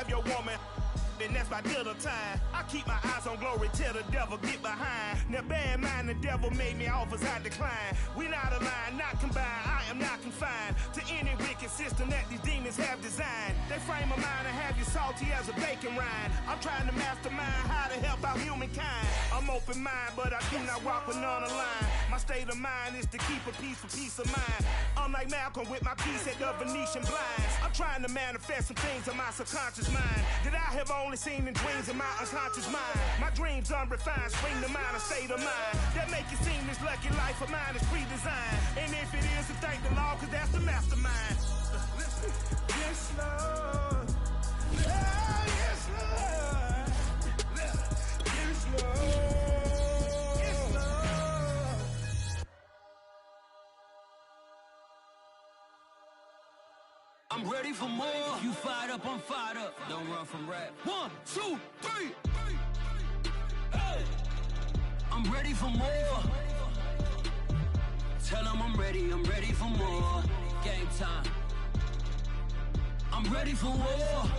have your woman, and that's by dinner time. I keep my eyes on glory till the devil get behind. Now bear in mind the devil made me offers I decline. We not aligned, not combined, I am not confined to any wicked system that these demons have designed. They frame a mind and have you salty as a bacon rind. I'm trying to mastermind how to help out humankind. I'm open mind, but I do not walk with none aligned. My state of mind is to keep a peace for peace of mind. Unlike Malcolm with my piece at the Venetian blinds. I'm trying to manifest some things in my subconscious mind that I have only seen in dreams in my unconscious mind. My dreams unrefined, spring to mind, a state of mind that make it seem this lucky life of mine is pre-designed. And if it is, to thank the Lord, cause that's the mastermind. Yes, Lord. Yes, Lord. Yes, Lord. I'm ready for more. You fired up, I'm fired up. Don't run from rap. 1, 2, 3. Hey. I'm ready for more. Tell them I'm ready for more. Game time. I'm ready for war.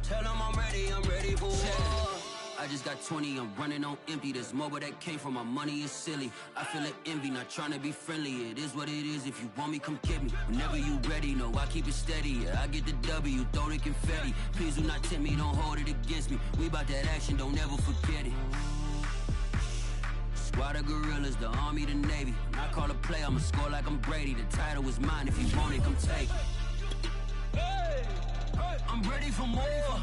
Tell them I'm ready for war. I just got 20, I'm running on empty. This mobile that came from my money is silly. I feel it envy, not trying to be friendly. It is what it is, if you want me, come get me. Whenever you ready, no, I keep it steady. Yeah, I get the W, throw the confetti. Please do not tempt me, don't hold it against me. We about that action, don't ever forget it. Squad of gorillas, the army, the navy. When I call a play, I'ma score like I'm Brady. The title is mine, if you want it, come take it. I'm ready for more.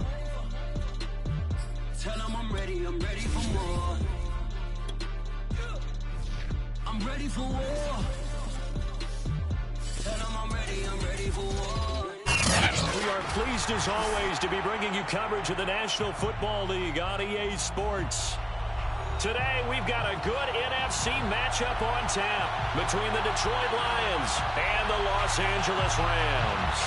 Tell them I'm ready for more. I'm ready for war. Tell them I'm ready for war. We are pleased as always to be bringing you coverage of the National Football League on EA Sports. Today we've got a good NFC matchup on tap between the Detroit Lions and the Los Angeles Rams.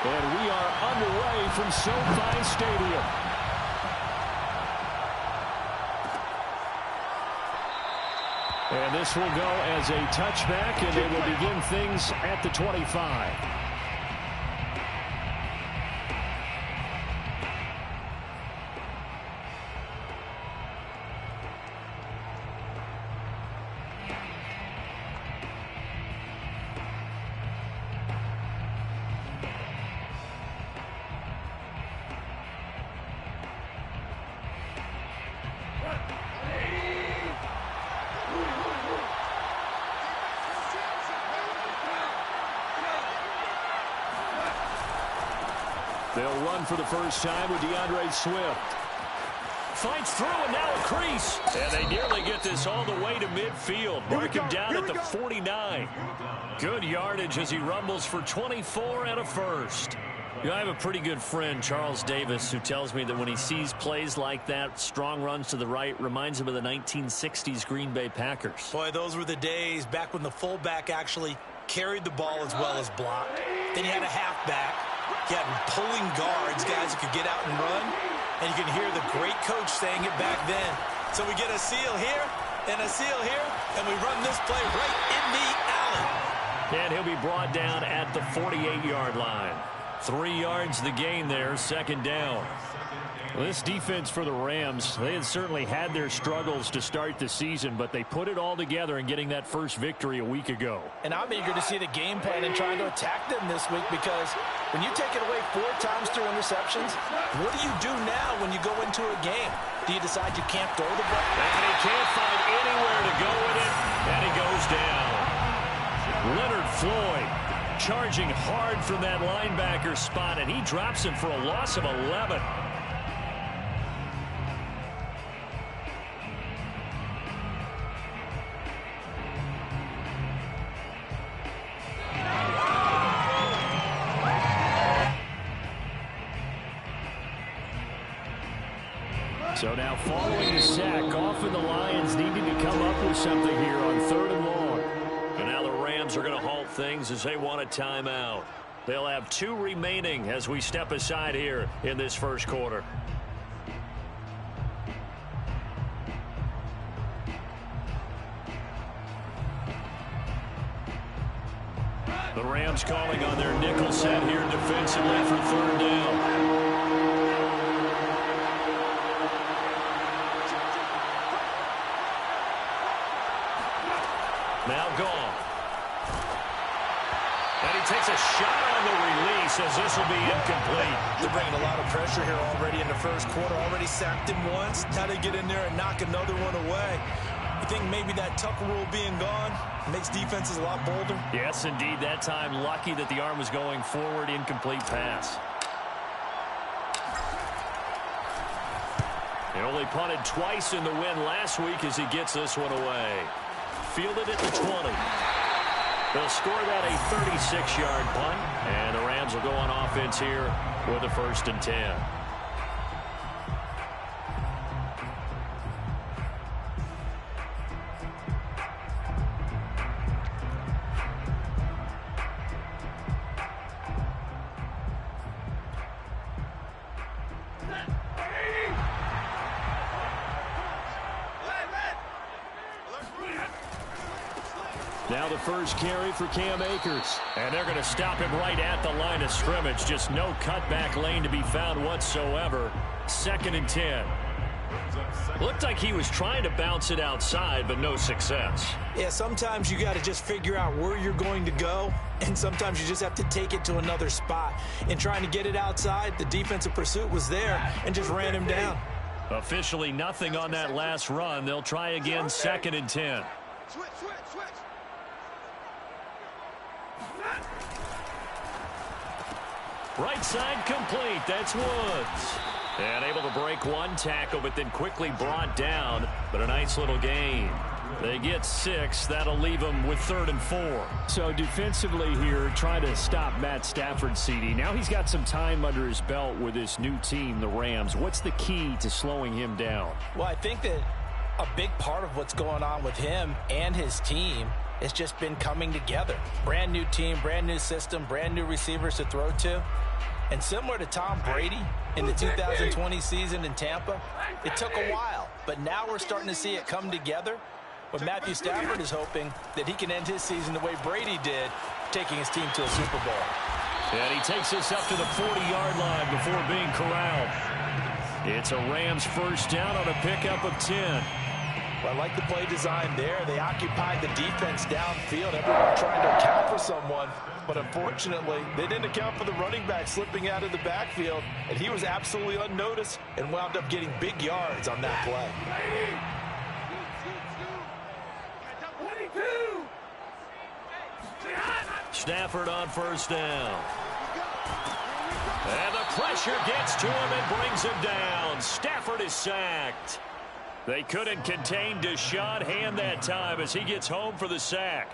And we are underway from SoFi Stadium. And this will go as a touchback, and they will begin things at the 25. They'll run for the first time with DeAndre Swift. Fights through and now a crease. And they nearly get this all the way to midfield. Mark him down at the 49. Good yardage as he rumbles for 24 and a first. You know, I have a pretty good friend, Charles Davis, who tells me that when he sees plays like that, strong runs to the right, reminds him of the 1960s Green Bay Packers. Boy, those were the days back when the fullback actually carried the ball as well as blocked. Then you had a halfback. You had pulling guards, guys who could get out and run. And you can hear the great coach saying it back then. So we get a seal here and a seal here, and we run this play right in the alley. And he'll be brought down at the 48-yard line. 3 yards the gain there, second down. Well, this defense for the Rams, they had certainly had their struggles to start the season, but they put it all together in getting that first victory a week ago. And I'm eager to see the game plan and trying to attack them this week, because when you take it away 4 times through interceptions, what do you do now when you go into a game? Do you decide you can't throw the ball? And he can't find anywhere to go with it, and he goes down. Leonard Floyd charging hard from that linebacker spot, and he drops him for a loss of 11. So now following the sack, often the Lions needing to come up with something here on 3rd and long. And now the Rams are going to halt things as they want a timeout. They'll have 2 remaining as we step aside here in this first quarter. The Rams calling on their nickel set here defensively for 3rd down. Now gone. And he takes a shot on the release as this will be incomplete. They're bringing a lot of pressure here already in the first quarter. Already sacked him once. Now they get in there and knock another one away. You think maybe that Tucker rule being gone makes defenses a lot bolder? Yes, indeed. That time, lucky that the arm was going forward. Incomplete pass. He only punted twice in the win last week as he gets this one away. Fielded at the 20. They'll score that a 36-yard punt, and the Rams will go on offense here with a 1st and 10. Now the first carry for Cam Akers. And they're going to stop him right at the line of scrimmage. Just no cutback lane to be found whatsoever. 2nd and 10. Looked like he was trying to bounce it outside, but no success. Yeah, sometimes you got to just figure out where you're going to go, and sometimes you just have to take it to another spot. In trying to get it outside, the defensive pursuit was there and just ran him down. Officially nothing on that last run. They'll try again, 2nd and 10. Switch. Right side complete. That's Woods. And able to break one tackle, but then quickly brought down. But a nice little gain. They get 6. That'll leave them with 3rd and 4. So defensively here, trying to stop Matt Stafford, CD. Now he's got some time under his belt with this new team, the Rams. What's the key to slowing him down? Well, I think that a big part of what's going on with him and his team has just been coming together. Brand new team, brand new system, brand new receivers to throw to. And similar to Tom Brady in the 2020 season in Tampa, it took a while, but now we're starting to see it come together. But Matthew Stafford is hoping that he can end his season the way Brady did, taking his team to a Super Bowl. And he takes us up to the 40-yard line before being corralled. It's a Rams 1st down on a pickup of 10. Well, I like the play design there. They occupied the defense downfield. Everyone trying to account for someone. But unfortunately, they didn't account for the running back slipping out of the backfield. And he was absolutely unnoticed and wound up getting big yards on that play. Stafford on 1st down. And the pressure gets to him and brings him down. Stafford is sacked. They couldn't contain Deshaun Hand that time as he gets home for the sack.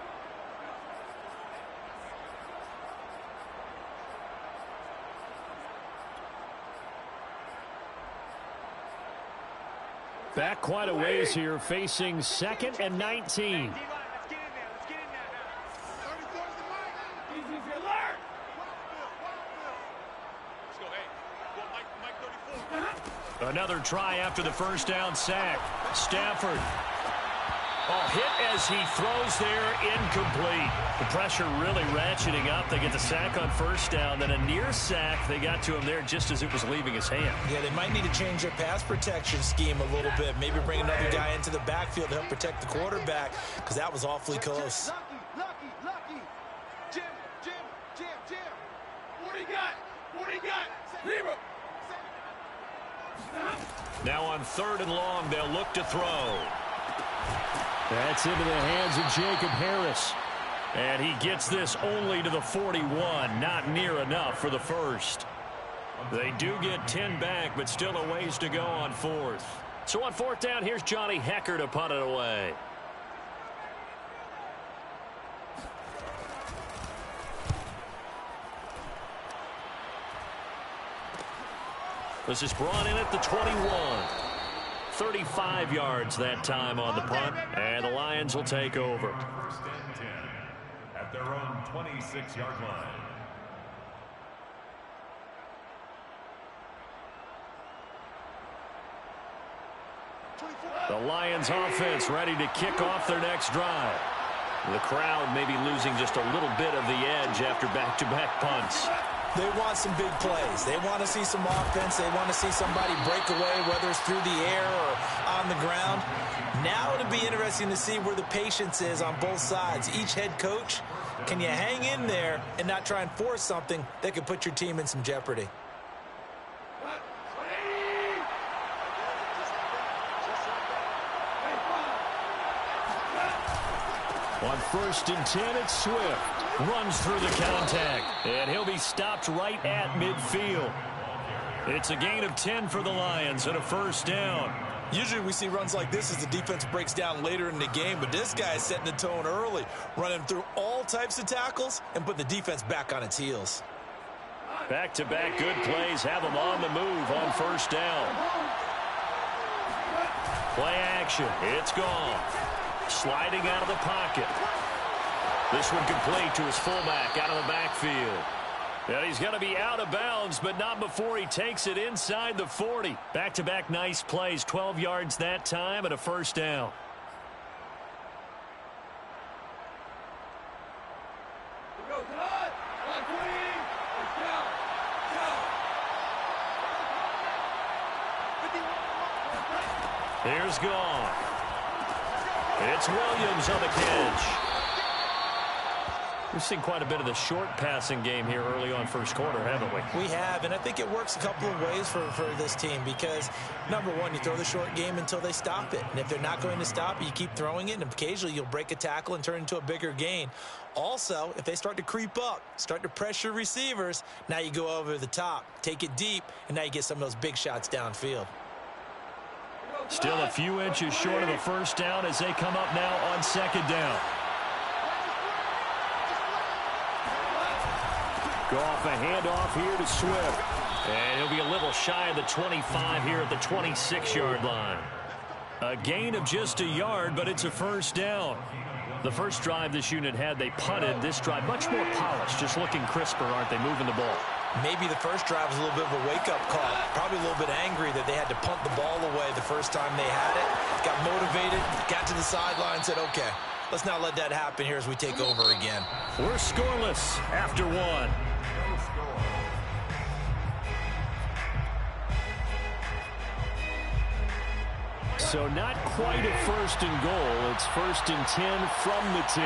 Back quite a ways here, facing 2nd and 19. Another try after the 1st down sack. Stafford. Hit as he throws there, incomplete. The pressure really ratcheting up. They get the sack on 1st down, then a near sack. They got to him there just as it was leaving his hand. Yeah, they might need to change their pass protection scheme a little bit. Maybe bring another guy into the backfield to help protect the quarterback, because that was awfully close. Lucky. Jim. What do you got? Zero. Now on 3rd and long, they'll look to throw. That's into the hands of Jacob Harris. And he gets this only to the 41. Not near enough for the 1st. They do get 10 back, but still a ways to go on 4th. So on 4th down, here's Johnny Hecker to punt it away. This is brought in at the 21. 35 yards that time on the punt, and the Lions will take over. 1st and 10 at their own 26-yard line. The Lions offense ready to kick off their next drive. The crowd may be losing just a little bit of the edge after back-to-back punts. They want some big plays. They want to see some offense. They want to see somebody break away, whether it's through the air or on the ground. Now it'll be interesting to see where the patience is on both sides. Each head coach, can you hang in there and not try and force something that could put your team in some jeopardy? On 1st and 10, it's Swift. Runs through the contact, and he'll be stopped right at midfield. It's a gain of 10 for the Lions and a first down. Usually we see runs like this as the defense breaks down later in the game, but this guy is setting the tone early, running through all types of tackles and put the defense back on its heels. Back-to-back good plays have them on the move on first down. Play action. It's gone. Sliding out of the pocket. This one complete to his fullback out of the backfield. And he's going to be out of bounds, but not before he takes it inside the 40. Back-to-back nice plays, 12 yards that time and a first down. Here's gone. It's Williams on the catch. We've seen quite a bit of the short passing game here early on first quarter, haven't we? We have, and I think it works a couple of ways for this team because, number one, you throw the short game until they stop it. And if they're not going to stop it, you keep throwing it, and occasionally you'll break a tackle and turn it into a bigger gain. Also, if they start to creep up, start to pressure receivers, now you go over the top, take it deep, and now you get some of those big shots downfield. Still a few inches short of a first down as they come up now on second down. Goff a handoff here to Swift. And he'll be a little shy of the 25 here at the 26-yard line. A gain of just a yard, but it's a first down. The first drive this unit had, they punted. This drive, much more polished, just looking crisper, aren't they, moving the ball? Maybe the first drive was a little bit of a wake-up call. Probably a little bit angry that they had to punt the ball away the first time they had it. Got motivated, got to the sideline, said, okay, let's not let that happen here as we take over again. We're scoreless after one. So not quite a first and goal. It's 1st and 10 from the 10.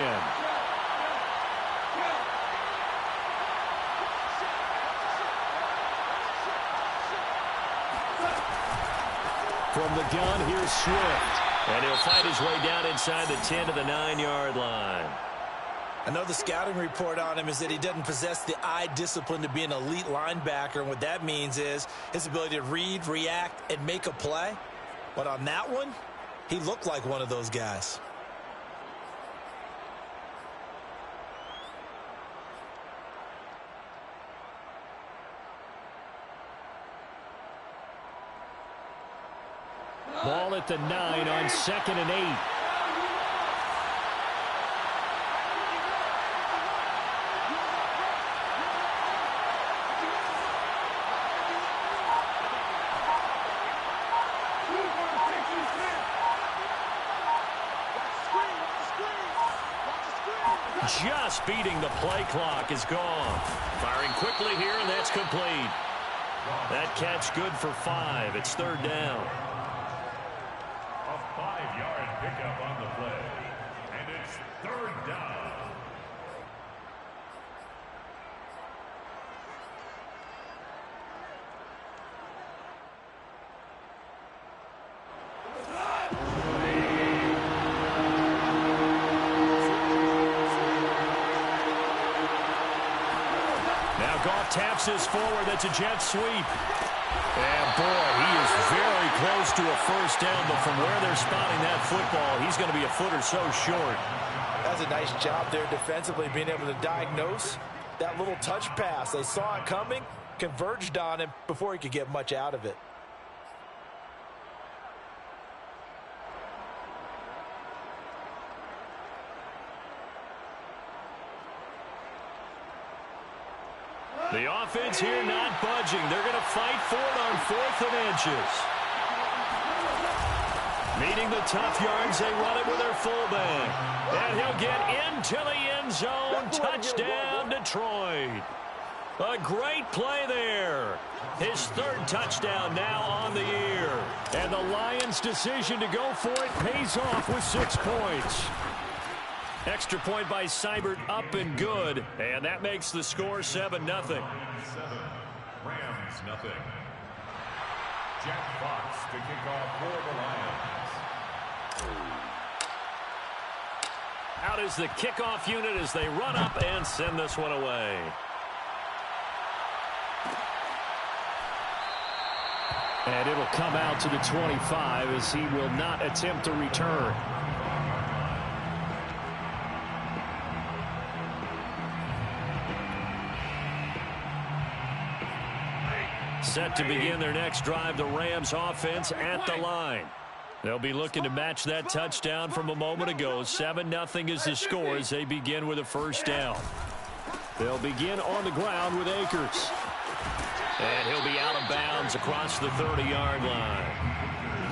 From the gun, here's Swift. And he'll fight his way down inside the 10 to the 9-yard line. I know the scouting report on him is that he doesn't possess the eye discipline to be an elite linebacker. And what that means is his ability to read, react, and make a play. But on that one, he looked like one of those guys. Ball at the 9 on 2nd and 8. Just beating the play clock is gone. Firing quickly here, and that's complete. That catch good for 5. It's 3rd down. A 5-yard pickup on the play, and it's 3rd down. Goff taps this forward. That's a jet sweep. And, boy, he is very close to a first down, but from where they're spotting that football, he's going to be a foot or so short. That's a nice job there defensively, being able to diagnose that little touch pass. They saw it coming, converged on him before he could get much out of it. The offense here not budging. They're going to fight for it on 4th and inches. Meeting the tough yards, they run it with their fullback. And he'll get into the end zone. Touchdown, Detroit. A great play there. His third touchdown now on the year. And the Lions' decision to go for it pays off with 6 points. Extra point by Seibert, up and good. And that makes the score 7-0. 7, Rams nothing. Jack Fox to kick off for the Lions. Out is the kickoff unit as they run up and send this one away. And it'll come out to the 25 as he will not attempt to return. Set to begin their next drive, the Rams offense at the line. They'll be looking to match that touchdown from a moment ago. 7-0 is the score as they begin with a first down. They'll begin on the ground with Akers. And he'll be out of bounds across the 30-yard line.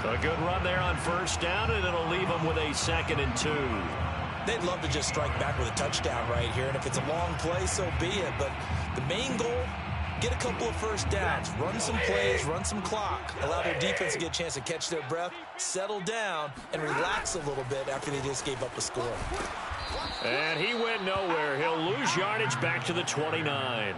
So a good run there on first down, and it'll leave them with a 2nd and 2. They'd love to just strike back with a touchdown right here, and if it's a long play, so be it. But the main goal, get a couple of first downs, run some plays, run some clock, allow their defense to get a chance to catch their breath, settle down, and relax a little bit after they just gave up a score. And he went nowhere. He'll lose yardage back to the 29.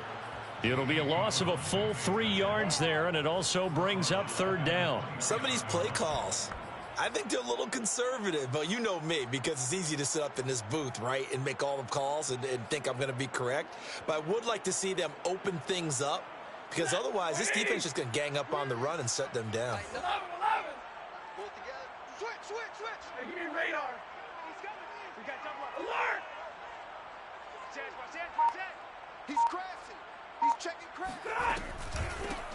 It'll be a loss of a full 3 yards there, and it also brings up 3rd down. Some of these play calls, I think they're a little conservative, but you know me, because it's easy to sit up in this booth, right, and make all the calls and think I'm going to be correct. But I would like to see them open things up, because otherwise this defense is going to gang up on the run and shut them down. 11. Pull it together. Switch. Hey, give me radar. He's coming. We got double alert. He's crashing. He's checking crash.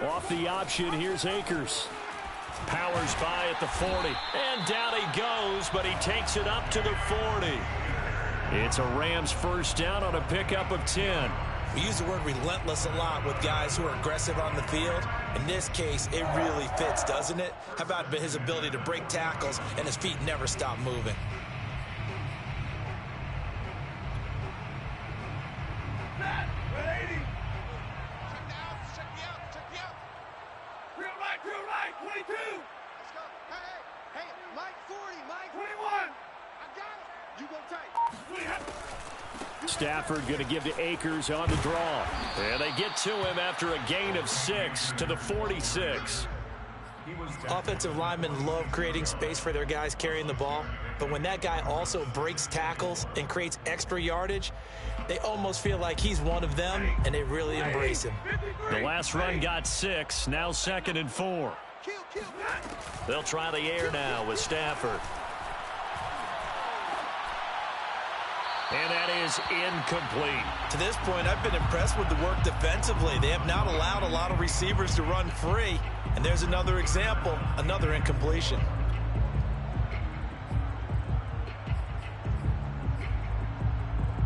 Off the option, here's Akers. Powers by at the 40. And down he goes, but he takes it up to the 40. It's a Rams first down on a pickup of 10. We use the word relentless a lot with guys who are aggressive on the field. In this case, it really fits, doesn't it? How about his ability to break tackles and his feet never stop moving? Drill right, 22. Let's go. Hey, Mike 40, Mike 21. I got it. You go tight. Stafford going to give to Akers on the draw. And they get to him after a gain of 6 to the 46. Offensive linemen love creating space for their guys carrying the ball, but when that guy also breaks tackles and creates extra yardage, they almost feel like he's one of them, and they really embrace him. The last run got 6, now 2nd and 4. They'll try the air now with Stafford. And that is incomplete. To this point, I've been impressed with the work defensively. They have not allowed a lot of receivers to run free. And there's another example, another incompletion.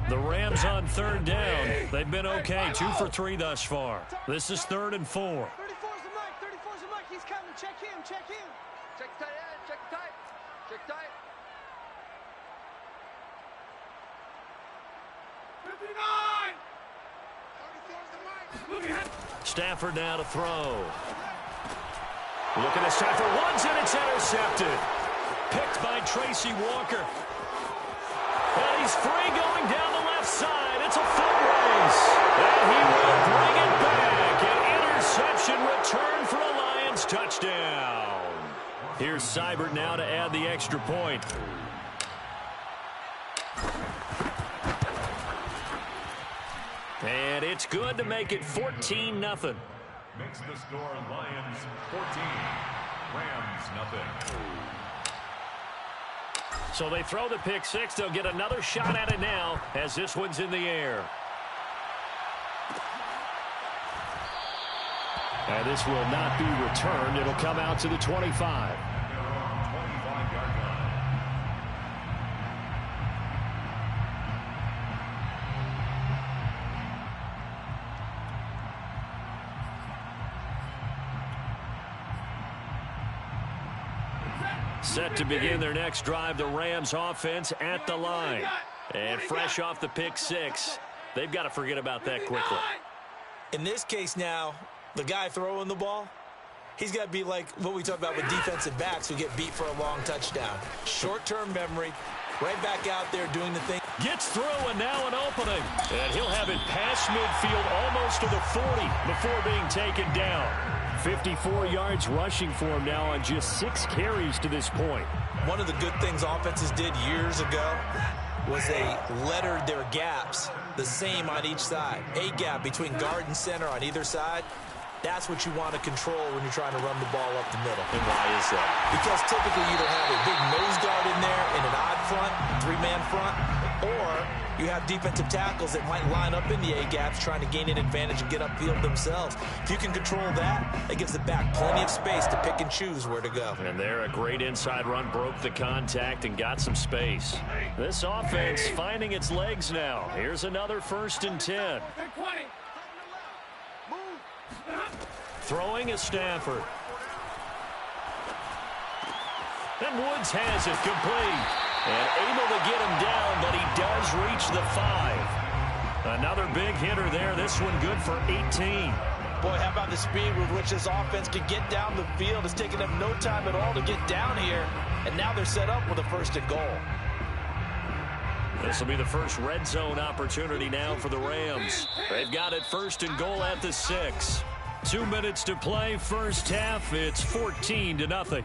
The Rams on 3rd down. They've been okay, 2 for 3 thus far. This is 3rd and 4. 34's the mic, 34's the mic. He's coming. Check him. Check tight end, check tight. Check tight. 59! 34's the mic. Stafford now to throw. Looking at Stafford once, and it's intercepted. Picked by Tracy Walker. And he's free going down the left side. It's a foot race. And he will bring it back. An interception return for a Lions touchdown. Here's Seibert now to add the extra point. And it's good to make it 14-0. Makes the score Lions 14, Rams nothing. So they throw the pick 6. They'll get another shot at it now as this one's in the air. And this will not be returned. It'll come out to the 25. Set to begin their next drive, the Rams offense at the line. And fresh off the pick six, they've got to forget about that quickly. In this case now, the guy throwing the ball, he's got to be like what we talk about with defensive backs who get beat for a long touchdown. Short-term memory, right back out there doing the thing. Gets through, and now an opening. And he'll have it past midfield almost to the 40 before being taken down. 54 yards rushing for him now on just 6 carries to this point. One of the good things offenses did years ago was they lettered their gaps the same on each side. A gap between guard and center on either side. That's what you want to control when you're trying to run the ball up the middle. And why is that? Because typically you either have a big nose guard in there in an odd front, 3-man front, or you have defensive tackles that might line up in the A-gaps trying to gain an advantage and get upfield themselves. If you can control that, it gives the back plenty of space to pick and choose where to go. And there, a great inside run, broke the contact and got some space. This offense finding its legs now. Here's another 1st and 10. Throwing is Stafford. And Woods has it complete. And able to get him down, but he does reach the 5. Another big hitter there. This one good for 18. Boy, how about the speed with which this offense can get down the field? It's taken them no time at all to get down here. And now they're set up with a 1st and goal. This will be the first red zone opportunity now for the Rams. They've got it 1st and goal at the 6. 2 minutes to play, first half. It's 14-0.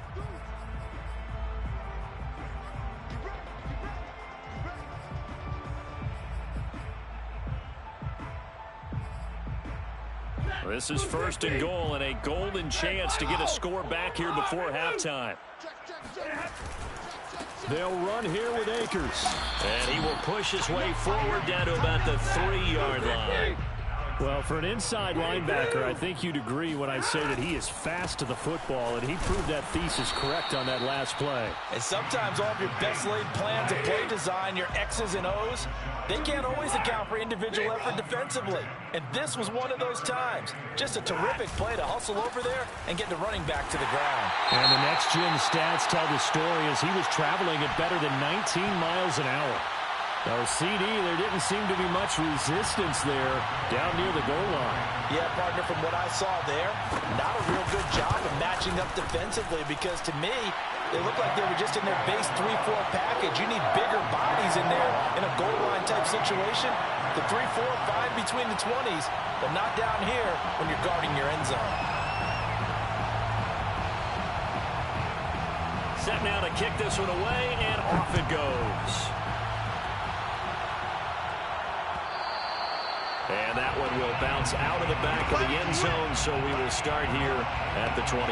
This is 1st and goal and a golden chance to get a score back here before halftime. They'll run here with Akers. And he will push his way forward down to about the 3-yard line. Well, for an inside linebacker, I think you'd agree when I say that he is fast to the football, and he proved that thesis correct on that last play. And sometimes all of your best laid plans of play design, your X's and O's, they can't always account for individual effort defensively. And this was one of those times. Just a terrific play to hustle over there and get the running back to the ground. And the next gen stats tell the story as he was traveling at better than 19 miles an hour. Now, CD, there didn't seem to be much resistance there down near the goal line. Yeah, partner, from what I saw there, not a real good job of matching up defensively because to me, they looked like they were just in their base 3-4 package. You need bigger bodies in there in a goal line type situation. The 3-4, 5 between the 20s, but not down here when you're guarding your end zone. Set now to kick this one away, and off it goes. And that one will bounce out of the back of the end zone, so we will start here at the 25.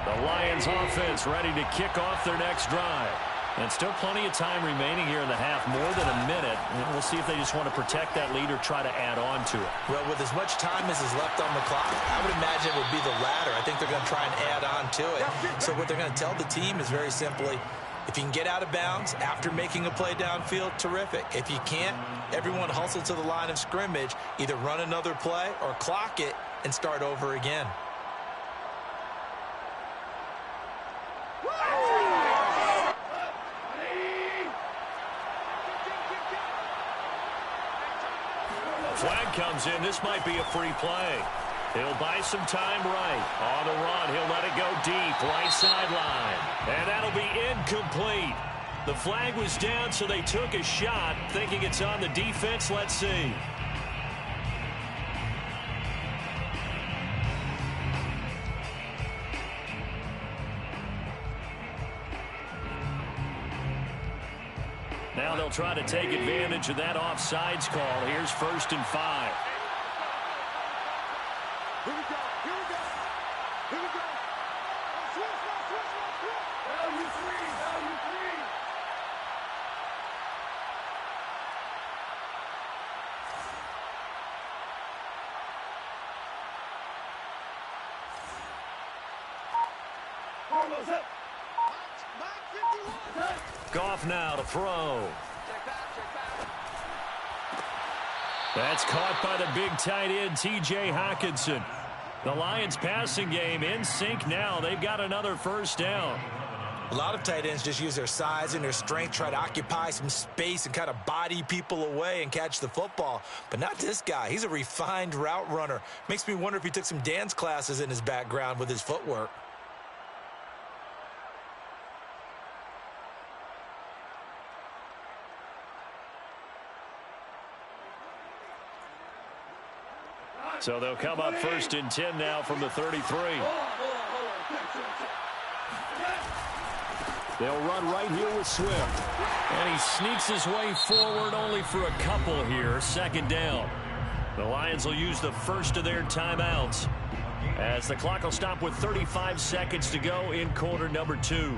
The Lions offense ready to kick off their next drive. And still plenty of time remaining here in the half, more than a minute. And we'll see if they just want to protect that lead or try to add on to it. Well, with as much time as is left on the clock, I would imagine it would be the latter. I think they're going to try and add on to it. So what they're going to tell the team is very simply, if you can get out of bounds after making a play downfield, terrific. If you can't, everyone hustle to the line of scrimmage, either run another play or clock it and start over again. Flag comes in. This might be a free play. He'll buy some time right. On the run, he'll let it go deep. Right sideline. And that'll be incomplete. The flag was down, so they took a shot, thinking it's on the defense. Let's see. Now they'll try to take advantage of that offsides call. Here's 1st and 5. Here we go. Here we go. Here we go. Switch. Value free. Value free. Goff now to throw. That's caught by the big tight end, T.J. Hockenson. The Lions passing game in sync now. They've got another first down. A lot of tight ends just use their size and their strength, try to occupy some space and kind of body people away and catch the football. But not this guy. He's a refined route runner. Makes me wonder if he took some dance classes in his background with his footwork. So they'll come up 1st and 10 now from the 33. They'll run right here with Swift. And he sneaks his way forward only for a couple here. 2nd down. The Lions will use the first of their timeouts as the clock will stop with 35 seconds to go in quarter number 2.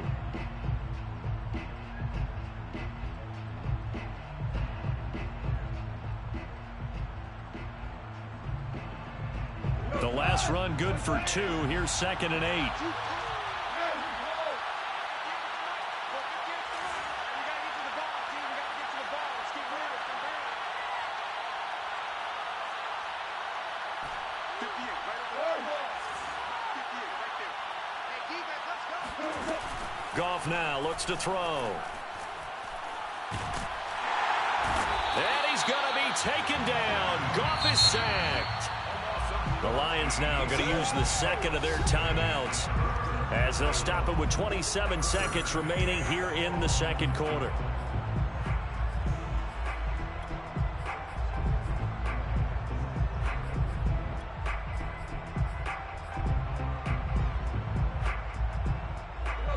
The last run good for 2. Here's 2nd and 8. Goff now looks to throw. And he's going to be taken down. Goff is sacked. The Lions now going to use the second of their timeouts as they'll stop it with 27 seconds remaining here in the second quarter.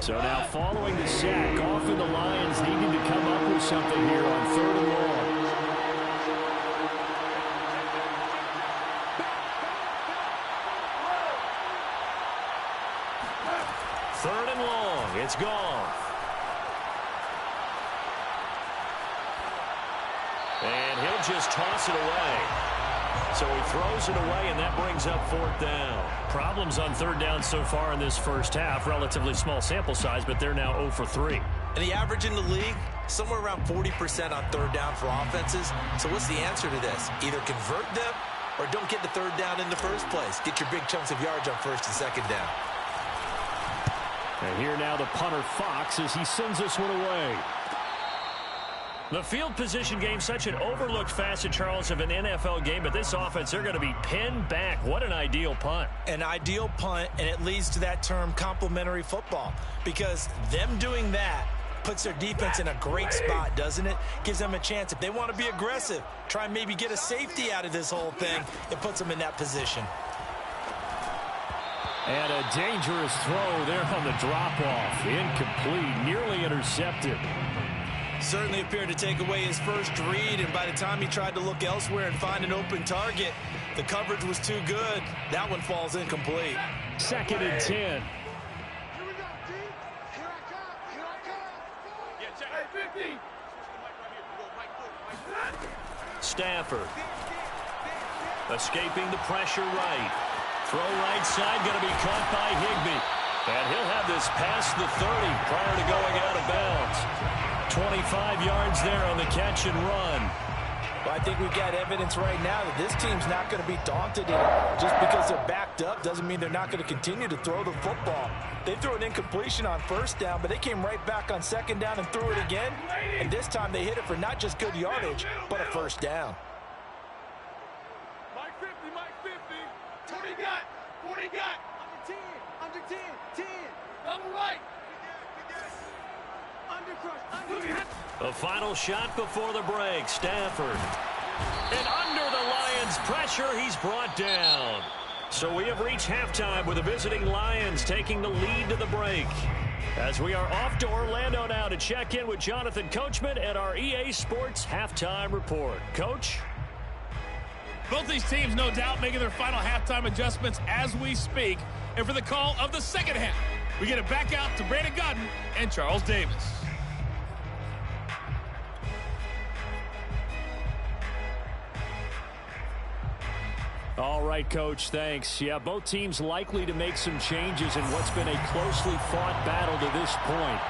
So now following the sack, Goff and the Lions needing to come up with something here on 3rd and long. It's Goff. And he'll just toss it away. So he throws it away, and that brings up 4th down. Problems on 3rd down so far in this first half. Relatively small sample size, but they're now 0 for 3. And the average in the league, somewhere around 40% on 3rd down for offenses. So what's the answer to this? Either convert them or don't get the 3rd down in the first place. Get your big chunks of yards on 1st and 2nd down. And here now the punter Fox as he sends this one away. The field position game, such an overlooked facet, Charles, of an NFL game, but this offense, they're going to be pinned back. What an ideal punt. An ideal punt, and it leads to that term complementary football, because them doing that puts their defense in a great spot, doesn't it? Gives them a chance. If they want to be aggressive, try and maybe get a safety out of this whole thing, it puts them in that position. And a dangerous throw there on the drop-off. Incomplete, nearly intercepted. Certainly appeared to take away his first read, and by the time he tried to look elsewhere and find an open target, the coverage was too good. That one falls incomplete. 2nd and 10. Here we go, T. Here I come. Here I come. Yeah, check. Hey, 50. Stafford. Escaping the pressure right. Throw right side, going to be caught by Higbee. And he'll have this past the 30 prior to going out of bounds. 25 yards there on the catch and run. Well, I think we've got evidence right now that this team's not going to be daunted in it. Just because they're backed up doesn't mean they're not going to continue to throw the football. They threw an incompletion on 1st down, but they came right back on 2nd down and threw it again. And this time they hit it for not just good yardage, but a 1st down. Mike 50, Mike 50. 40 got. 40 got. Under 10. 10. Double right. The final shot before the break. Stafford. And under the Lions' pressure, he's brought down. So we have reached halftime with the visiting Lions taking the lead to the break. As we are off to Orlando now to check in with Jonathan Coachman at our EA Sports Halftime Report. Coach? Both these teams, no doubt, making their final halftime adjustments as we speak. And for the call of the second half, we get it back out to Brandon Godden and Charles Davis. All right, Coach, thanks. Yeah, both teams likely to make some changes in what's been a closely fought battle to this point.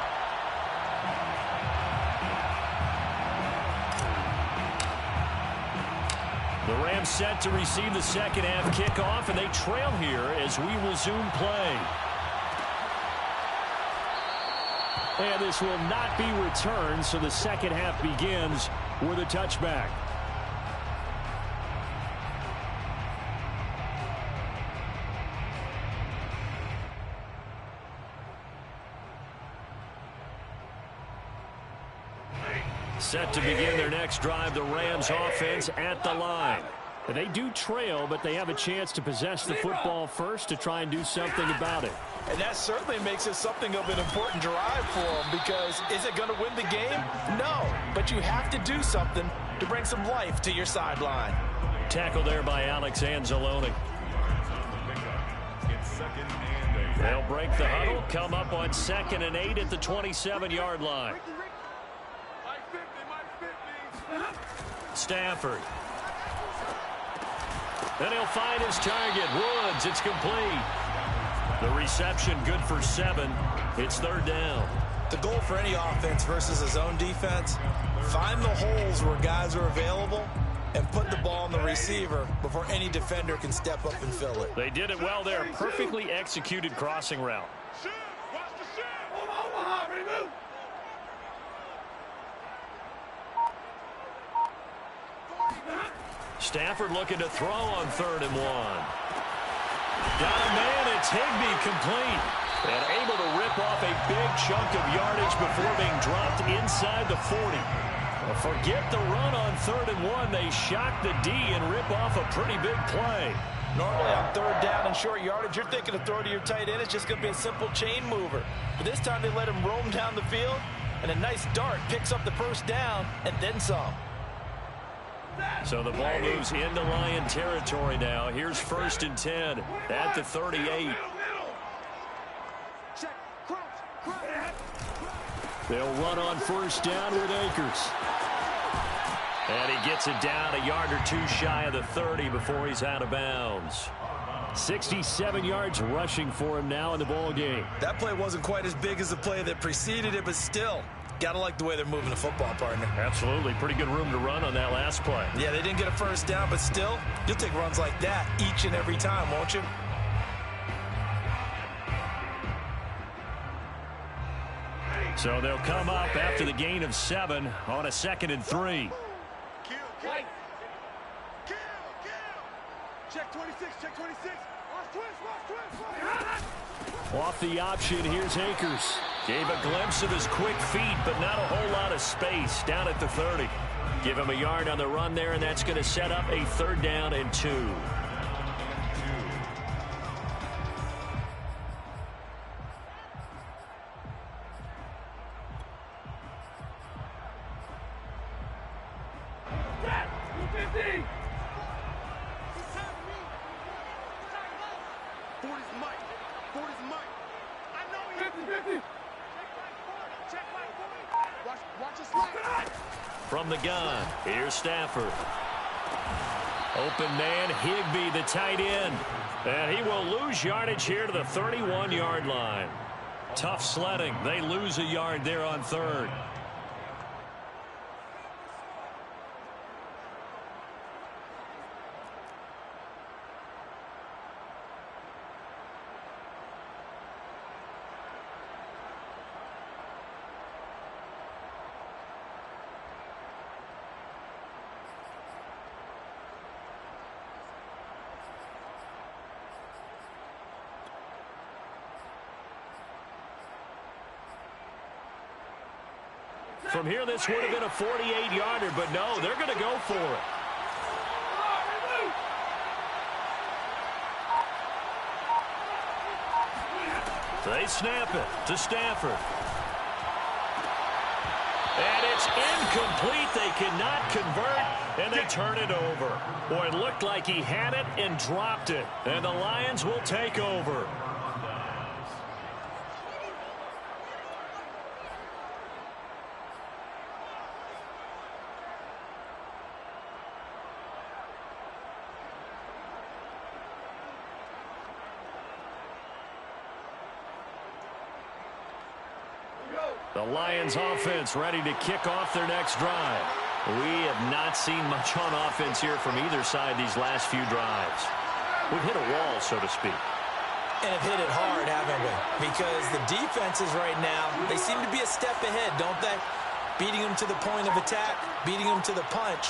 The Rams set to receive the second half kickoff, and they trail here as we resume play. And this will not be returned, so the second half begins with a touchback. Set to begin their next drive, the Rams offense at the line. They do trail, but they have a chance to possess the football first to try and do something about it. And that certainly makes it something of an important drive for them, because is it going to win the game? No, but you have to do something to bring some life to your sideline. Tackle there by Alex Anzalone. They'll break the huddle, come up on 2nd and 8 at the 27-yard line. Stafford. Then he'll find his target. Woods, it's complete. The reception good for 7. It's 3rd down. The goal for any offense versus a zone defense, find the holes where guys are available and put the ball on the receiver before any defender can step up and fill it. They did it well there. Perfectly executed crossing route. Stafford looking to throw on 3rd and 1. Got a man, it's Higbee, complete. And able to rip off a big chunk of yardage before being dropped inside the 40. Forget the run on 3rd and 1. They shock the D and rip off a pretty big play. Normally on 3rd down and short yardage, you're thinking of throwing to your tight end. It's just going to be a simple chain mover. But this time they let him roam down the field, and a nice dart picks up the 1st down and then some. So the ball moves into Lion territory now. Here's 1st and 10 at the 38. They'll run on 1st down with Akers. And he gets it down a yard or 2 shy of the 30 before he's out of bounds. 67 yards rushing for him now in the ball game. That play wasn't quite as big as the play that preceded it, but still, gotta like the way they're moving the football, partner. Absolutely. Pretty good room to run on that last play. Yeah, they didn't get a 1st down, but still, you'll take runs like that each and every time, won't you? So they'll come up after the gain of 7 on a 2nd and 3. Check 26, check 26. Watch twist. Off the option, here's Akers. Gave a glimpse of his quick feet, but not a whole lot of space down at the 30. Give him a yard on the run there, and that's going to set up a 3rd down and 2. From the gun, here's Stafford. Open man, Higbee, the tight end. And he will lose yardage here to the 31-yard line. Tough sledding. They lose a yard there on 3rd. From here, this would have been a 48-yarder, but no, they're going to go for it. They snap it to Stafford. And it's incomplete. They cannot convert, and they turn it over. Boy, it looked like he had it and dropped it. And the Lions will take over. The Lions offense ready to kick off their next drive. We have not seen much on offense here from either side these last few drives. We've hit a wall, so to speak. And have hit it hard, haven't we? Because the defenses right now, they seem to be a step ahead, don't they? Beating them to the point of attack, beating them to the punch.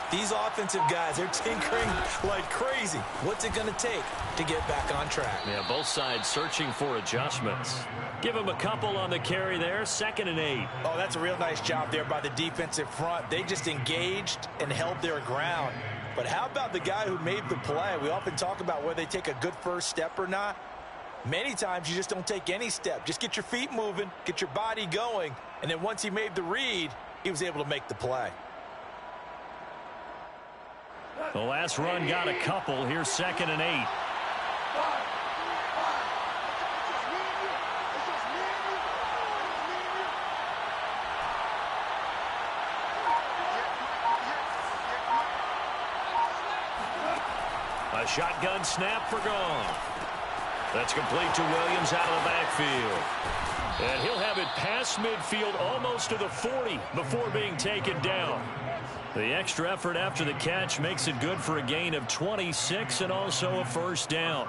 These offensive guys, they're tinkering like crazy. What's it going to take to get back on track? Yeah, both sides searching for adjustments. Give them a couple on the carry there, 2nd and 8. Oh, that's a real nice job there by the defensive front. They just engaged and held their ground. But how about the guy who made the play? We often talk about whether they take a good first step or not. Many times you just don't take any step. Just get your feet moving, get your body going, and then once he made the read, he was able to make the play. The last run got a couple. Here's 2nd and 8. A shotgun snap for gone. That's complete to Williams out of the backfield. And he'll have it past midfield almost to the 40 before being taken down. The extra effort after the catch makes it good for a gain of 26 and also a first down.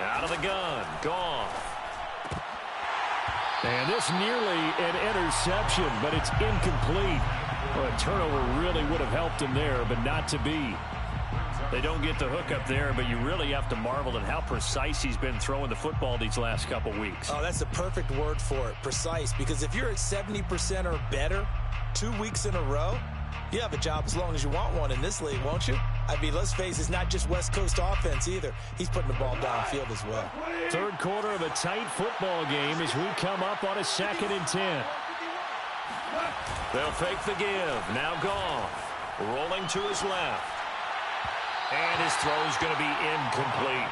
Out of the gun, Goff. And this nearly an interception, but it's incomplete. Well, a turnover really would have helped him there, but not to be. They don't get the hook up there, but you really have to marvel at how precise he's been throwing the football these last couple weeks. Oh, that's the perfect word for it, precise. Because if you're at 70% or better 2 weeks in a row, you have a job as long as you want one in this league, won't you? I mean, let's face it, it's not just West Coast offense either. He's putting the ball downfield as well. Third quarter of a tight football game as we come up on a 2nd and 10. They'll fake the give. Now Goff rolling to his left. And his throw's going to be incomplete.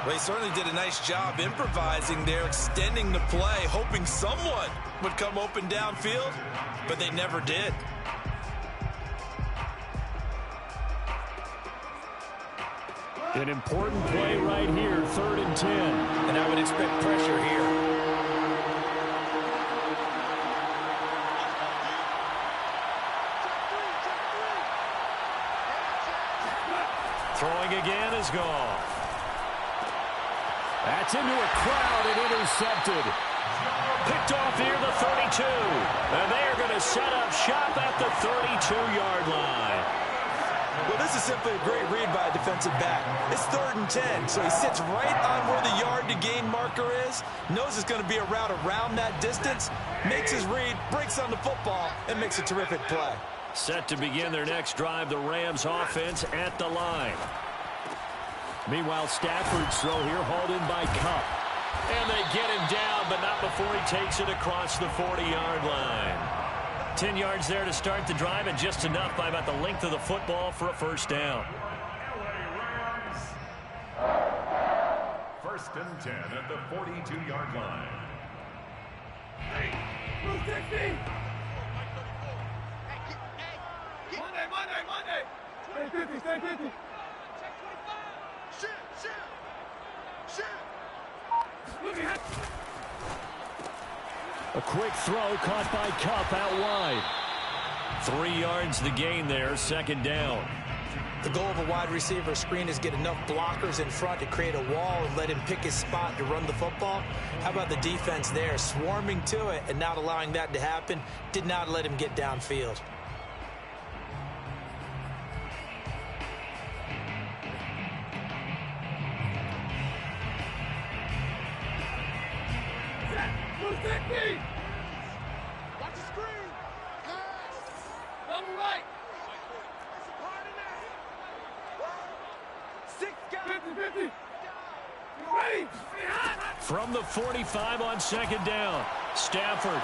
Well, he certainly did a nice job improvising there, extending the play, hoping someone would come open downfield, but they never did. An important play right here, 3rd and 10. And I would expect pressure here. Throwing again is Goff. That's into a crowd and intercepted. Picked off near the 32. And they're going to set up shop at the 32-yard line. Well, this is simply a great read by a defensive back. It's 3rd and 10, so he sits right on where the yard-to-gain marker is, knows it's going to be a route around that distance, makes his read, breaks on the football, and makes a terrific play. Set to begin their next drive, the Rams offense at the line. Meanwhile, Stafford's throw here hauled in by Kupp. And they get him down, but not before he takes it across the 40-yard line. 10 yards there to start the drive, and just enough by about the length of the football for a first down. First and 10 at the 42-yard line. Monday. Stay 50. Check 25. Shoot. A quick throw caught by Kupp out wide. 3 yards the gain there, 2nd down. The goal of a wide receiver screen is get enough blockers in front to create a wall and let him pick his spot to run the football. How about the defense there, swarming to it and not allowing that to happen? Did not let him get downfield. Watch the screen. Double right. It's a part of that. 6 guys. 50. Ready. From the 45 on 2nd down. Stafford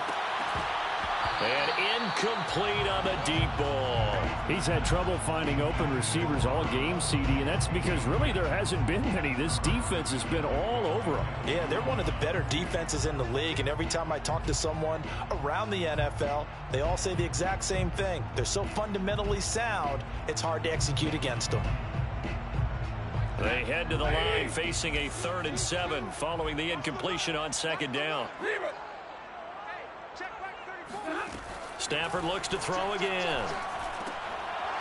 And incomplete on the deep ball. He's had trouble finding open receivers all game, CD, and that's because really there hasn't been many. This defense has been all over them. Yeah, they're one of the better defenses in the league, and every time I talk to someone around the NFL, they all say the exact same thing. They're so fundamentally sound, it's hard to execute against them. They head to the line facing a 3rd and 7 following the incompletion on 2nd down. Stafford looks to throw again.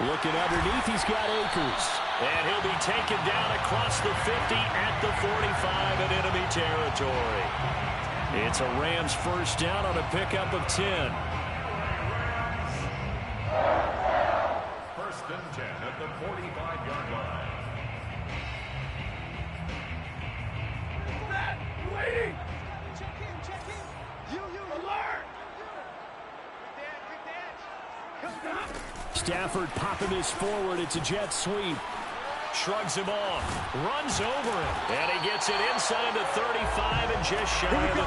Looking underneath, he's got Akers. And he'll be taken down across the 50 at the 45 in enemy territory. It's a Rams 1st down on a pickup of 10. 1st and 10 at the 45-yard line. Waiting. Check in. You alert. Good Dan. Stafford popping this forward. It's a jet sweep. Shrugs him off. Runs over him. And he gets it inside the 35 and just shy of the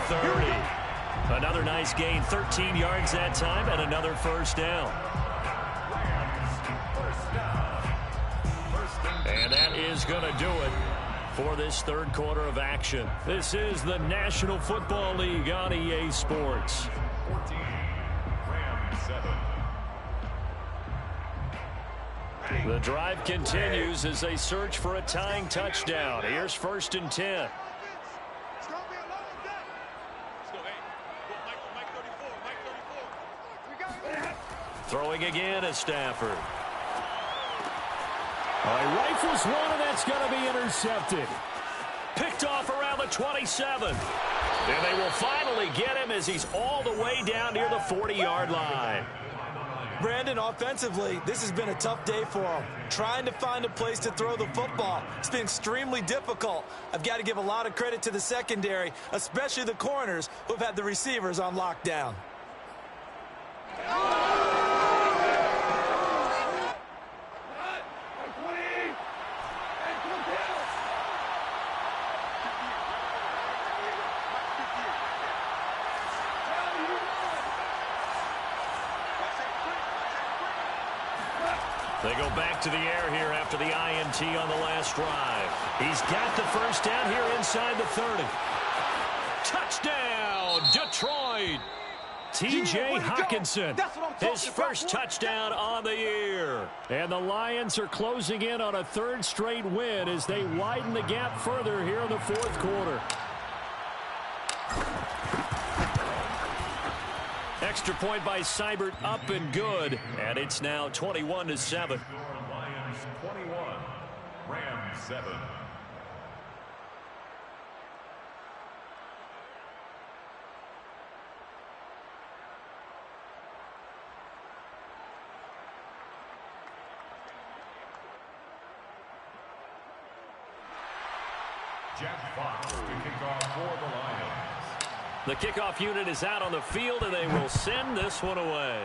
30. Another nice gain. 13 yards that time and another 1st down. And that is going to do it for this 3rd quarter of action. This is the National Football League on EA Sports. 14, Rams 7. The drive continues as they search for a tying touchdown. Here's 1st and 10. It's going to be a long day. Let's go, Mike 34. We got it. Throwing again is Stafford. He rifles one, and that's going to be intercepted. Picked off around the 27. And they will finally get him as he's all the way down near the 40-yard line. Brandon, offensively, this has been a tough day for him. Trying to find a place to throw the football. It's been extremely difficult. I've got to give a lot of credit to the secondary, especially the corners who've had the receivers on lockdown. They go back to the air here after the INT on the last drive. He's got the 1st down here inside the 30. Touchdown, Detroit. T.J. Hawkinson, his 1st touchdown on the year. And the Lions are closing in on a 3rd straight win as they widen the gap further here in the 4th quarter. Extra point by Seibert, up and good. And it's now 21-7. Lions 21, Rams 7. Jack Fox to kick off for the Lions. The kickoff unit is out on the field, and they will send this one away.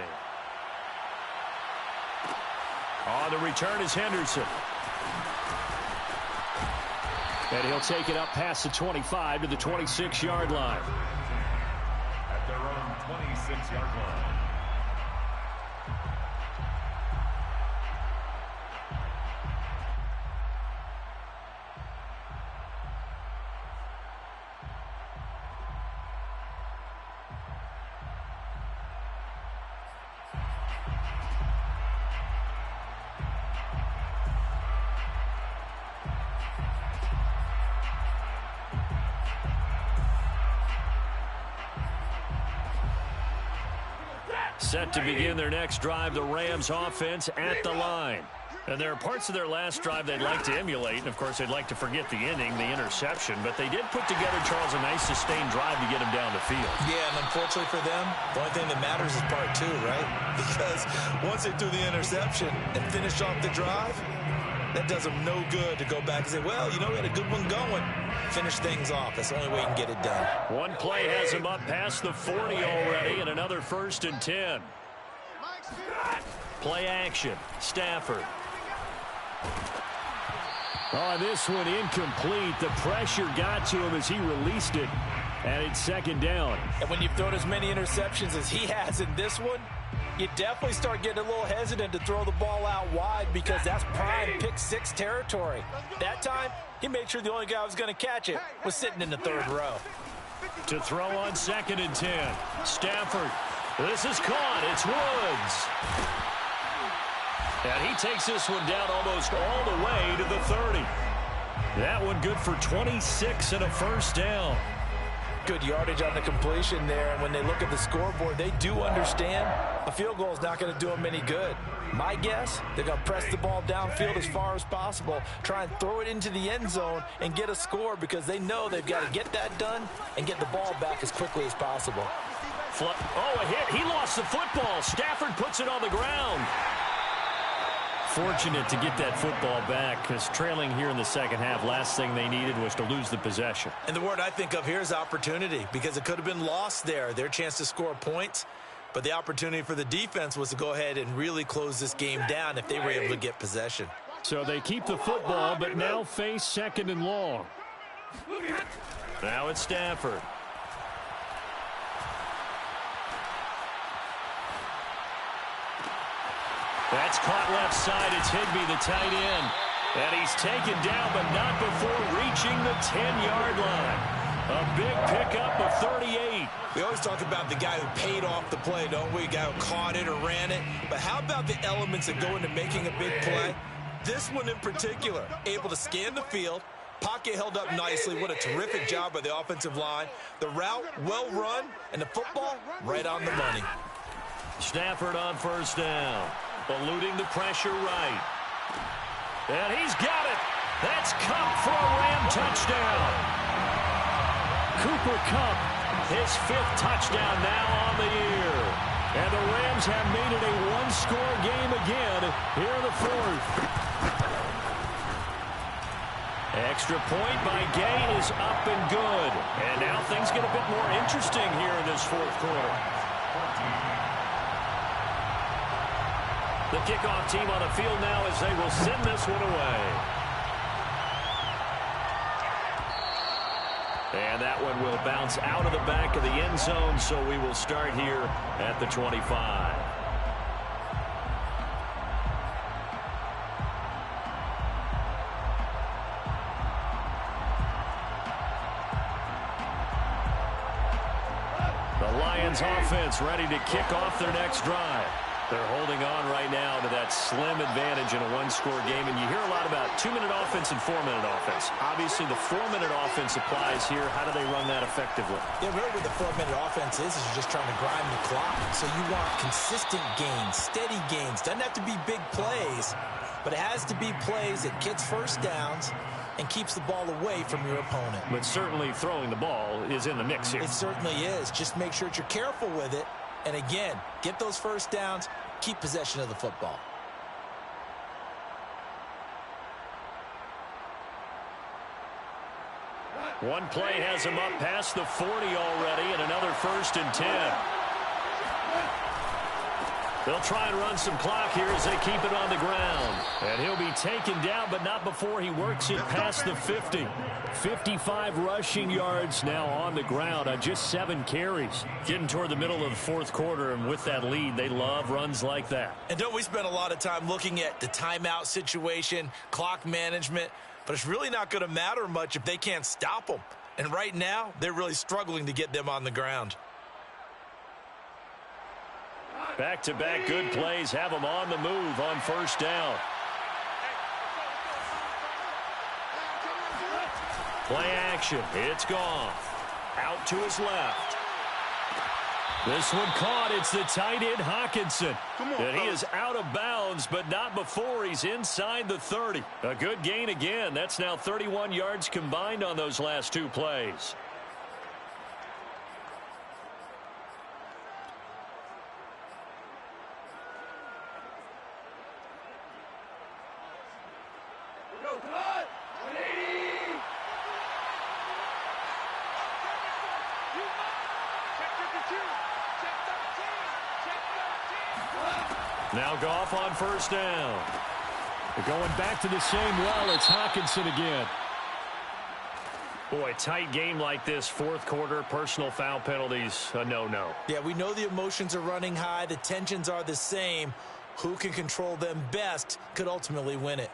On the return is Henderson. And he'll take it up past the 25 to the 26-yard line. At their own 26-yard line. Set to begin their next drive, the Rams offense at the line. And there are parts of their last drive they'd like to emulate, and of course they'd like to forget the ending, the interception, but they did put together, Charles, a nice sustained drive to get him down the field. Yeah, and unfortunately for them, the only thing that matters is part 2, right? Because once they threw the interception and finished off the drive, that does them no good to go back and say, well, you know, we had a good one going. Finish things off. That's the only way you can get it done. One play has him up past the 40 already, and another 1st and 10. Play action. Stafford. Oh, this one incomplete. The pressure got to him as he released it. And it's second down. And when you've thrown as many interceptions as he has in this one, you definitely start getting a little hesitant to throw the ball out wide because that's prime pick six territory. That time, he made sure the only guy who was going to catch it was sitting in the third row. To throw on 2nd and 10. Stafford. This is caught. It's Woods. And he takes this one down almost all the way to the 30. That one good for 26 and a first down. Good yardage on the completion there, and when they look at the scoreboard, they do understand a field goal is not going to do them any good. My guess, they're going to press the ball downfield as far as possible, try and throw it into the end zone and get a score because they know they've got to get that done and get the ball back as quickly as possible. Oh, a hit. He lost the football. Stafford puts it on the ground. Fortunate to get that football back because trailing here in the second half, last thing they needed was to lose the possession. And the word I think of here is opportunity because it could have been lost there, their chance to score points. But the opportunity for the defense was to go ahead and really close this game down if they were able to get possession. So they keep the football, but now face 2nd and long. Now it's Stafford. That's caught left side. It's Higbee, the tight end. And he's taken down, but not before reaching the 10-yard line. A big pickup of 38. We always talk about the guy who paid off the play, don't we? The guy who caught it or ran it. But how about the elements that go into making a big play? This one in particular, able to scan the field, pocket held up nicely. What a terrific job by the offensive line. The route, well run, and the football, right on the money. Stafford on first down. Eluding the pressure right. And he's got it. That's Kupp for a Ram touchdown. Cooper Kupp, his 5th touchdown now on the year. And the Rams have made it a one-score game again here in the 4th. Extra point by Gay is up and good. And now things get a bit more interesting here in this 4th quarter. The kickoff team on the field now as they will send this one away. And that one will bounce out of the back of the end zone, so we will start here at the 25. The Lions offense ready to kick off their next drive. They're holding on right now to that slim advantage in a one-score game. And you hear a lot about 2-minute offense and 4-minute offense. Obviously, the 4-minute offense applies here. How do they run that effectively? Yeah, really what the 4-minute offense is you're just trying to grind the clock. So you want consistent gains, steady gains. Doesn't have to be big plays, but it has to be plays that gets first downs and keeps the ball away from your opponent. But certainly throwing the ball is in the mix here. It certainly is. Just make sure that you're careful with it. And again, get those first downs, keep possession of the football. One play has him up past the 40 already, and another 1st and 10. They'll try and run some clock here as they keep it on the ground. And he'll be taken down, but not before he works it past the 50. 55 rushing yards now on the ground on just 7 carries. Getting toward the middle of the 4th quarter, and with that lead, they love runs like that. And don't we spend a lot of time looking at the timeout situation, clock management, but it's really not going to matter much if they can't stop them. And right now, they're really struggling to get them on the ground. Back-to-back good plays have them on the move on first down. Play action. It's gone. Out to his left. This one caught. It's the tight end, Hawkinson. And he is out of bounds, but not before he's inside the 30. A good gain again. That's now 31 yards combined on those last 2 plays. Now Goff on first down. They're going back to the same well. It's Hawkinson again. Boy, tight game like this, fourth quarter, personal foul penalties, a no-no. Yeah, we know the emotions are running high. The tensions are the same. Who can control them best could ultimately win it.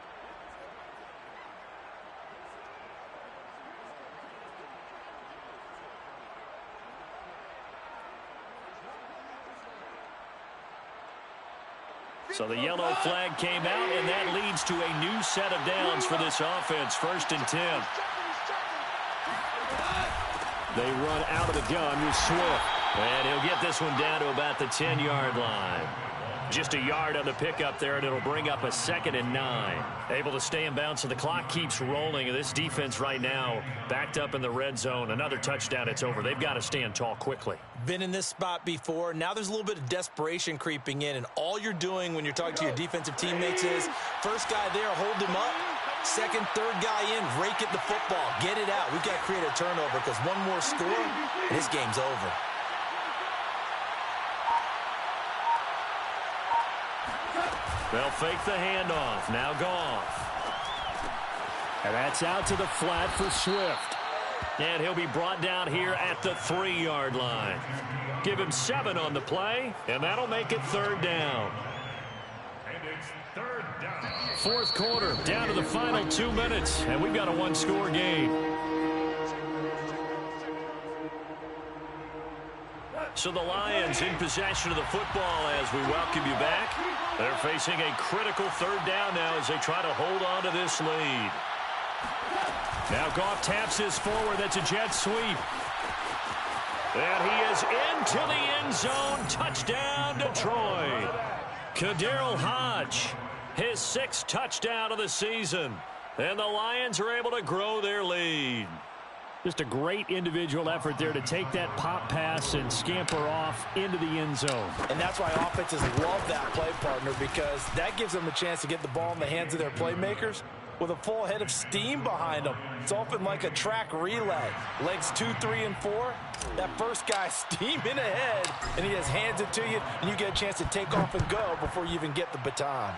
So the yellow flag came out, and that leads to a new set of downs for this offense. 1st and 10. They run out of the gun with Swift. And he'll get this one down to about the 10-yard line. Just a yard on the pickup there, and it'll bring up a 2nd and 9. Able to stay in bounds, so the clock keeps rolling. And this defense right now backed up in the red zone. Another touchdown, it's over. They've got to stand tall quickly. Been in this spot before. Now there's a little bit of desperation creeping in, and all you're doing when you're talking to your defensive teammates is first guy there, hold him up. Second, third guy in, rake at the football. Get it out. We've got to create a turnover because one more score, and this game's over. They'll fake the handoff. Now Goff. And that's out to the flat for Swift. And he'll be brought down here at the 3-yard line. Give him 7 on the play, and that'll make it 3rd down. And it's 3rd down. Fourth quarter, down to the final 2 minutes, and we've got a 1-score game. So the Lions in possession of the football as we welcome you back. They're facing a critical 3rd down now as they try to hold on to this lead. Now Goff taps this forward. That's a jet sweep. And he is into the end zone. Touchdown, Detroit. KhaDarel Hodge, his 6th touchdown of the season. And the Lions are able to grow their lead. Just a great individual effort there to take that pop pass and scamper off into the end zone. And that's why offenses love that play, partner, because that gives them a chance to get the ball in the hands of their playmakers with a full head of steam behind them. It's often like a track relay. Legs 2, 3, and 4. That first guy steaming ahead, and he just hands it to you, and you get a chance to take off and go before you even get the baton.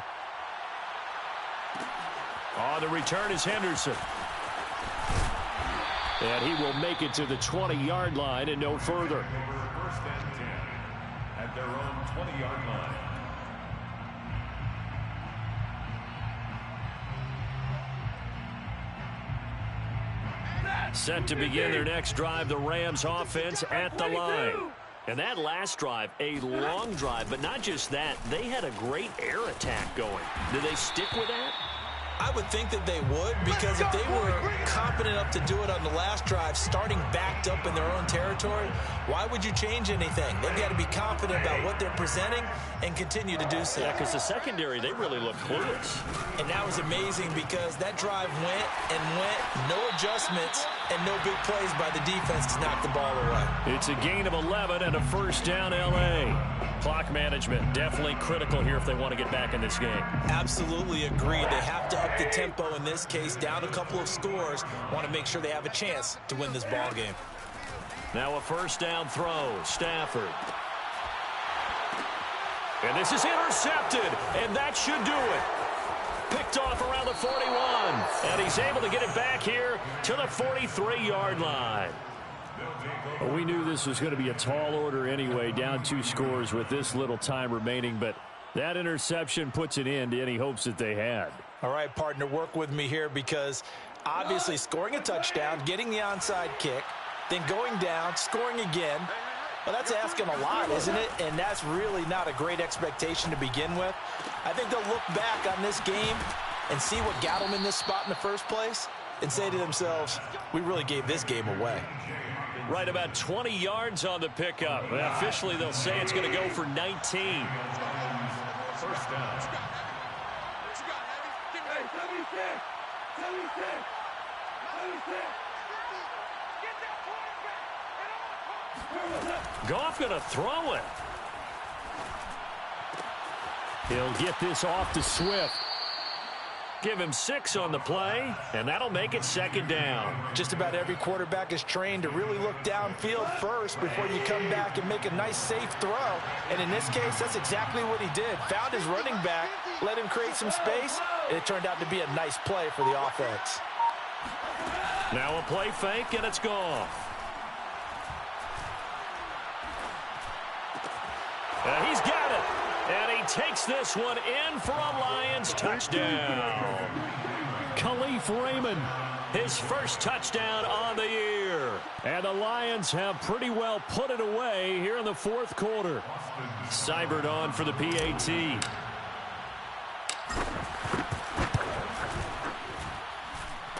On the return is Henderson. And he will make it to the 20-yard line and no further. 1st and 10 at their own 20-yard line. Set to begin their next drive, the Rams offense at the line. And that last drive, a long drive, but not just that, they had a great air attack going. Do they stick with that? I would think that they would, because if they were competent enough to do it on the last drive, starting backed up in their own territory, why would you change anything? They've got to be confident about what they're presenting and continue to do so. Yeah, because the secondary, they really look clueless. And that was amazing because that drive went and went, no adjustments, and no big plays by the defense to knock the ball away. It's a gain of 11 and a 1st down, L.A. Clock management, definitely critical here if they want to get back in this game. Absolutely agreed. They have to up the tempo in this case, down a couple of scores. Want to make sure they have a chance to win this ball game. Now a 1st down throw, Stafford. And this is intercepted, and that should do it. Picked off around the 41, and he's able to get it back here to the 43-yard line. Well, we knew this was going to be a tall order anyway, down 2 scores with this little time remaining, but that interception puts an end to any hopes that they had. All right, partner, work with me here because obviously scoring a touchdown, getting the onside kick, then going down, scoring again, well, that's asking a lot, isn't it? And that's really not a great expectation to begin with. I think they'll look back on this game and see what got them in this spot in the first place and say to themselves, we really gave this game away. Right about 20 yards on the pickup. Well, officially, they'll say it's going to go for 19. 1st down. Goff going to throw it. He'll get this off to Swift. Give him 6 on the play, and that'll make it 2nd down. Just about every quarterback is trained to really look downfield first before you come back and make a nice, safe throw. And in this case, that's exactly what he did. Found his running back, let him create some space, and it turned out to be a nice play for the offense. Now a play fake, and it's gone. He's got it. And he takes this one in for a Lions touchdown. Khalif Raymond, his first touchdown on the year. And the Lions have pretty well put it away here in the fourth quarter. Seibert on for the PAT.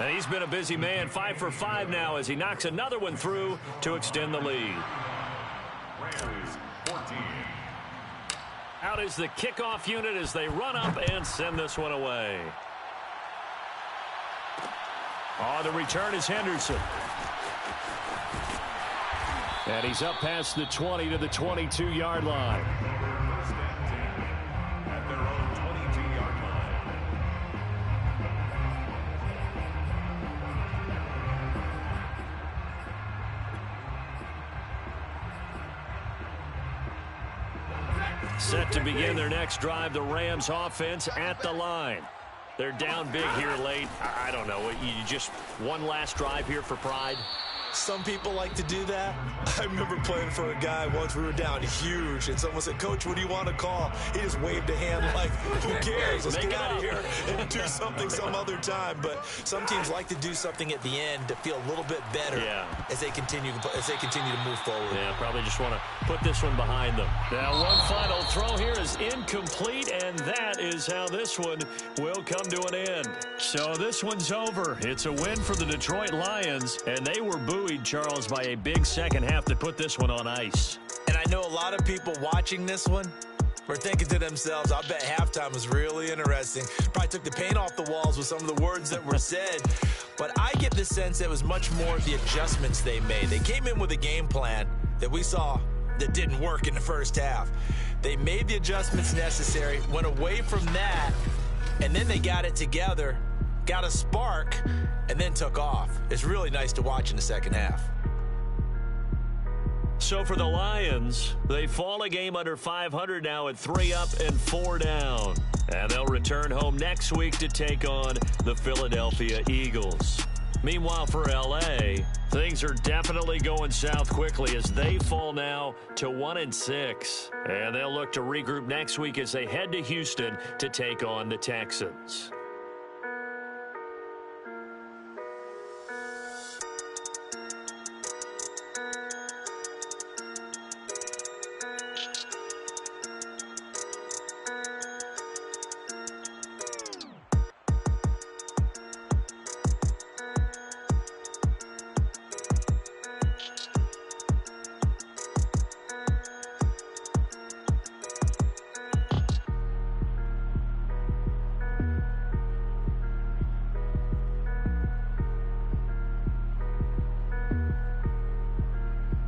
And he's been a busy man, 5 for 5 now as he knocks another one through to extend the lead. Out is the kickoff unit as they run up and send this one away. On the return is Henderson. And he's up past the 20 to the 22-yard line. At their own 22-yard line. Set to begin their next drive, the Rams offense at the line. They're down big here late. I don't know. You just one last drive here for pride? Some people like to do that. I remember playing for a guy once. We were down huge, and someone said, "Coach, what do you want to call?" He just waved a hand like, who cares? Let's get out of here and do something some other time. But some teams like to do something at the end to feel a little bit better as they continue to move forward. Yeah, probably just want to put this one behind them. Now, one final throw here is incomplete, and that is how this one will come to an end. So this one's over. It's a win for the Detroit Lions, and they were buoyed, Charles, by a big second half to put this one on ice. And I know a lot of people watching this one were thinking to themselves, I bet halftime was really interesting. Probably took the paint off the walls with some of the words that were said. But I get the sense it was much more the adjustments they made. They came in with a game plan that we saw that didn't work in the first half. They made the adjustments necessary, went away from that, and then they got it together, got a spark, and then took off. It's really nice to watch in the second half. So for the Lions, they fall a game under 500 now at 3 up and 4 down. And they'll return home next week to take on the Philadelphia Eagles. Meanwhile, for L.A., things are definitely going south quickly as they fall now to 1-6. And they'll look to regroup next week as they head to Houston to take on the Texans.